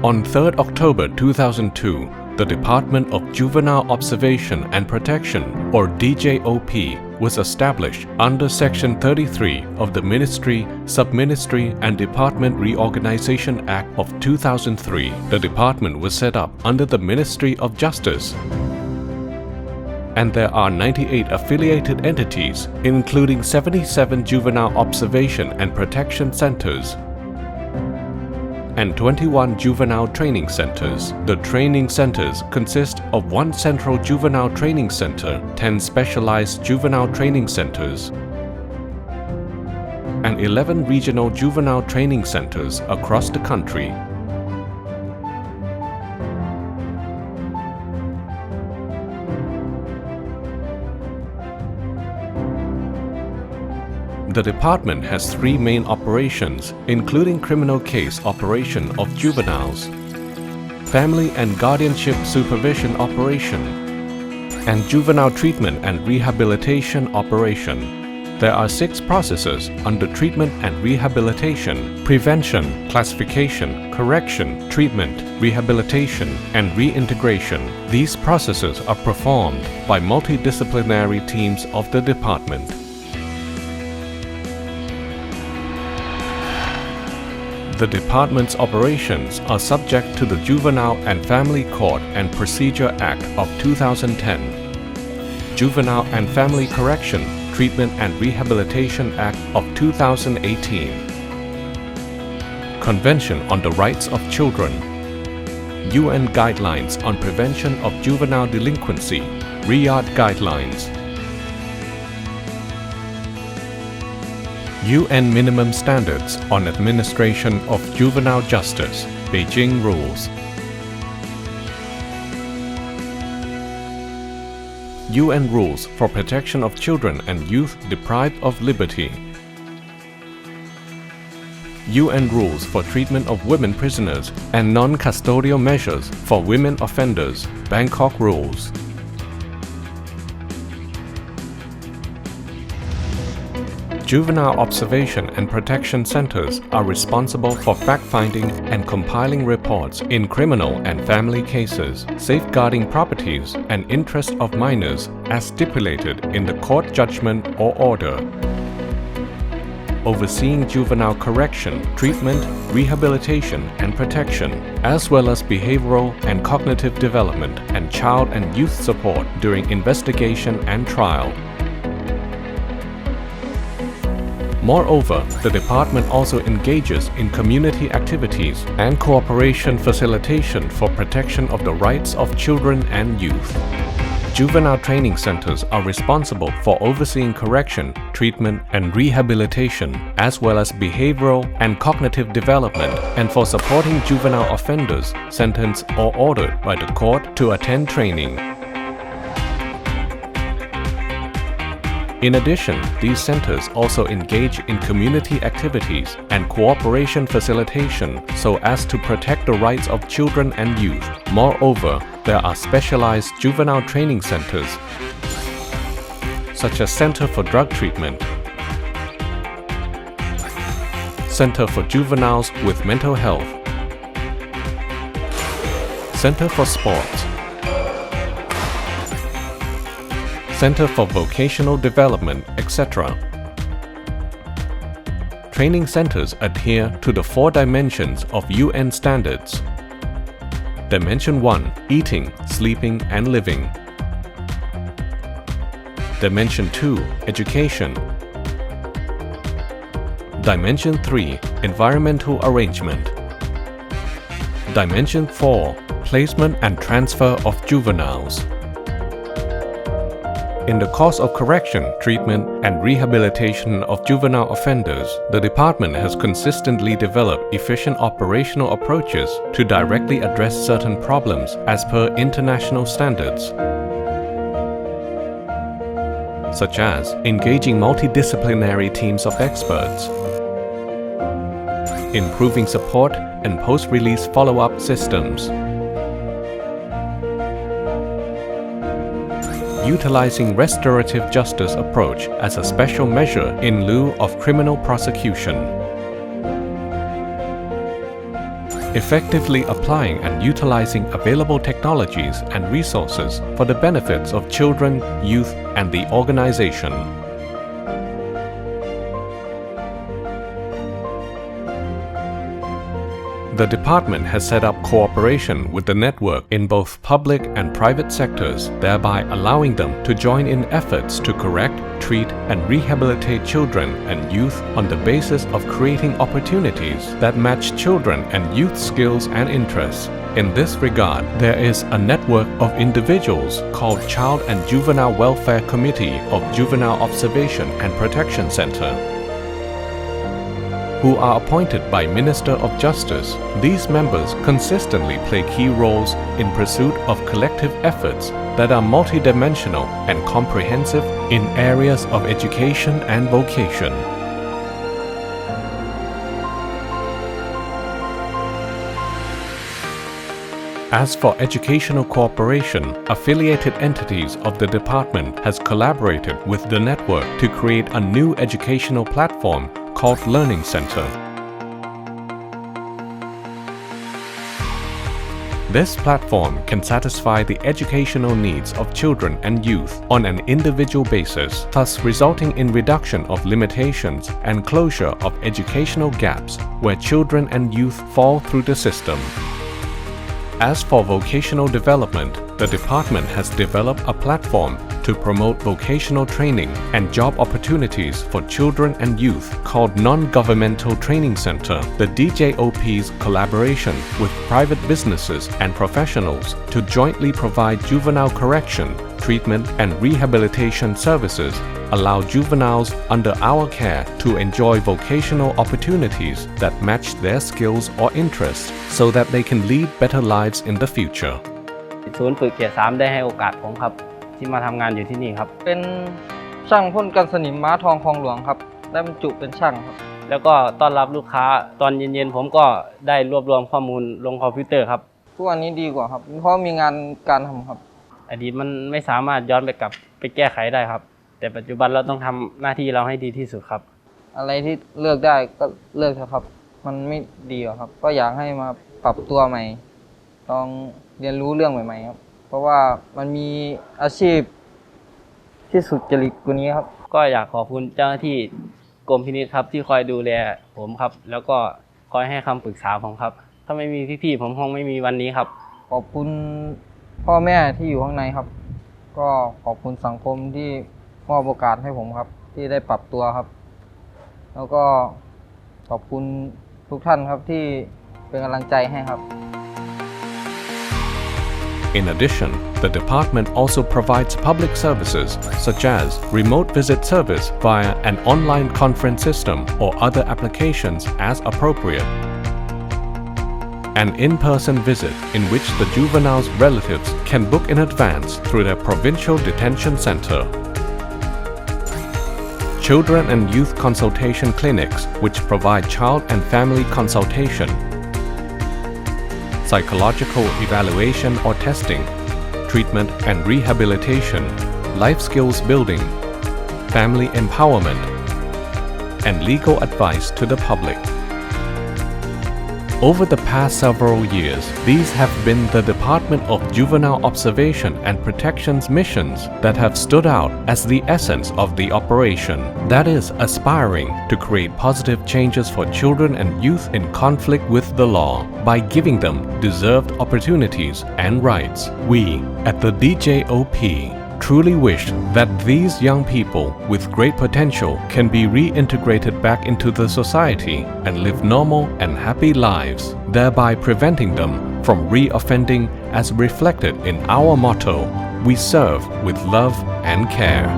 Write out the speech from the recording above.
On 3rd October 2002, the Department of Juvenile Observation and Protection, or DJOP, was established under Section 33 of the Ministry, Sub-Ministry and Department Reorganization Act of 2003. The department was set up under the Ministry of Justice, and there are 98 affiliated entities, including 77 juvenile observation and protection centers and 21 juvenile training centers. The training centers consist of 1 central juvenile training center, 10 specialized juvenile training centers, and 11 regional juvenile training centers across the country. The department has 3 main operations, including criminal case operation of juveniles, family and guardianship supervision operation, and juvenile treatment and rehabilitation operation. There are 6 processes under treatment and rehabilitation: prevention, classification, correction, treatment, rehabilitation, and reintegration. These processes are performed by multidisciplinary teams of the department. The department's operations are subject to the Juvenile and Family Court and Procedure Act of 2010, Juvenile and Family Correction, Treatment and Rehabilitation Act of 2018, Convention on the Rights of Children, UN Guidelines on Prevention of Juvenile Delinquency, Riyadh Guidelines, UN Minimum Standards on Administration of Juvenile Justice, Beijing Rules, UN Rules for Protection of Children and Youth Deprived of Liberty, UN Rules for Treatment of Women Prisoners and Non-Custodial Measures for Women Offenders, Bangkok Rules. Juvenile Observation and Protection Centers are responsible for fact-finding and compiling reports in criminal and family cases, safeguarding properties and interests of minors as stipulated in the court judgment or order, overseeing juvenile correction, treatment, rehabilitation, and protection, as well as behavioral and cognitive development and child and youth support during investigation and trial. Moreover, the department also engages in community activities and cooperation facilitation for protection of the rights of children and youth. Juvenile training centers are responsible for overseeing correction, treatment, and rehabilitation, as well as behavioral and cognitive development, and for supporting juvenile offenders sentenced or ordered by the court to attend training. In addition, these centers also engage in community activities and cooperation facilitation so as to protect the rights of children and youth. Moreover, there are specialized juvenile training centers, such as Center for Drug Treatment, Center for Juveniles with Mental Health, Center for Sports, Center for Vocational Development, etc. Training centers adhere to the 4 dimensions of UN standards. Dimension 1: Eating, Sleeping, and Living. Dimension 2: Education. Dimension 3: Environmental Arrangement. Dimension 4: Placement and Transfer of Juveniles. In the course of correction, treatment, and rehabilitation of juvenile offenders, the department has consistently developed efficient operational approaches to directly address certain problems as per international standards, such as engaging multidisciplinary teams of experts, improving support and post-release follow-up systems, utilizing restorative justice approach as a special measure in lieu of criminal prosecution. effectively applying and utilizing available technologies and resources for the benefits of children, youth, and the organization. The department has set up cooperation with the network in both public and private sectors, thereby allowing them to join in efforts to correct, treat, and rehabilitate children and youth on the basis of creating opportunities that match children and youth skills and interests. In this regard, there is a network of individuals called Child and Juvenile Welfare Committee of Juvenile Observation and Protection Center, who are appointed by Minister of Justice. These members consistently play key roles in pursuit of collective efforts that are multidimensional and comprehensive in areas of education and vocation. As for educational cooperation, affiliated entities of the department has collaborated with the network to create a new educational platform called Learning Center. This platform can satisfy the educational needs of children and youth on an individual basis, thus resulting in reduction of limitations and closure of educational gaps where children and youth fall through the system. As for vocational development, the department has developed a platform to promote vocational training and job opportunities for children and youth called Non-Governmental Training Center. The DJOP's collaboration with private businesses and professionals to jointly provide juvenile correction, treatment, and rehabilitation services allow juveniles under our care to enjoy vocational opportunities that match their skills or interests so that they can lead better lives in the future. ศูนย์ฝึกเกียรติ3ได้ให้โอกาสผมครับที่มาทำงานอยู่ที่นี่ครับเป็นช่างพ่นกันสนิมม้าทองคลองหลวงครับได้บรรจุเป็นช่างครับแล้วก็ต้อนรับลูกค้าตอนเย็นๆผมก็ได้รวบรวมข้อมูลลงคอมพิวเตอร์ครับทุกวันนี้ดีกว่าครับเพราะมีงานการทำครับอดีตมันไม่สามารถย้อนไปแก้ไขได้ครับแต่ปัจจุบันเราต้องทำหน้าที่เราให้ดีที่สุดครับอะไรที่เลือกได้ก็เลือกเถอะครับมันไม่ดีหรอกครับก็อยากให้มาปรับตัวใหม่ลองเรียนรู้เรื่องใหม่ๆครับเพราะว่ามันมีอาชีพที่สุจริตกว่านี้ครับก็อยากขอบคุณเจ้าหน้าที่กรมพินิจครับที่คอยดูแลผมครับแล้วก็คอยให้คำปรึกษาผมครับถ้าไม่มีพี่ๆผมคงไม่มีวันนี้ครับขอบคุณพ่อแม่ที่อยู่ข้างในครับก็ขอบคุณสังคมที่มอบโอกาสให้ผมครับที่ได้ปรับตัวครับแล้วก็ขอบคุณทุกท่านครับที่เป็นกำลังใจให้ครับ In addition, the department also provides public services such as remote visit service via an online conference system or other applications as appropriate, an in-person visit in which the juvenile's relatives can book in advance through their provincial detention center, children and youth consultation clinics which provide child and family consultation, psychological evaluation or testing, treatment and rehabilitation, life skills building, family empowerment, and legal advice to the public. Over the past several years, these have been the Department of Juvenile Observation and Protection's missions that have stood out as the essence of the operation, that is, aspiring to create positive changes for children and youth in conflict with the law by giving them deserved opportunities and rights. We, at the DJOP, truly wish that these young people with great potential can be reintegrated back into the society and live normal and happy lives, thereby preventing them from re-offending as reflected in our motto, "We serve with love and care."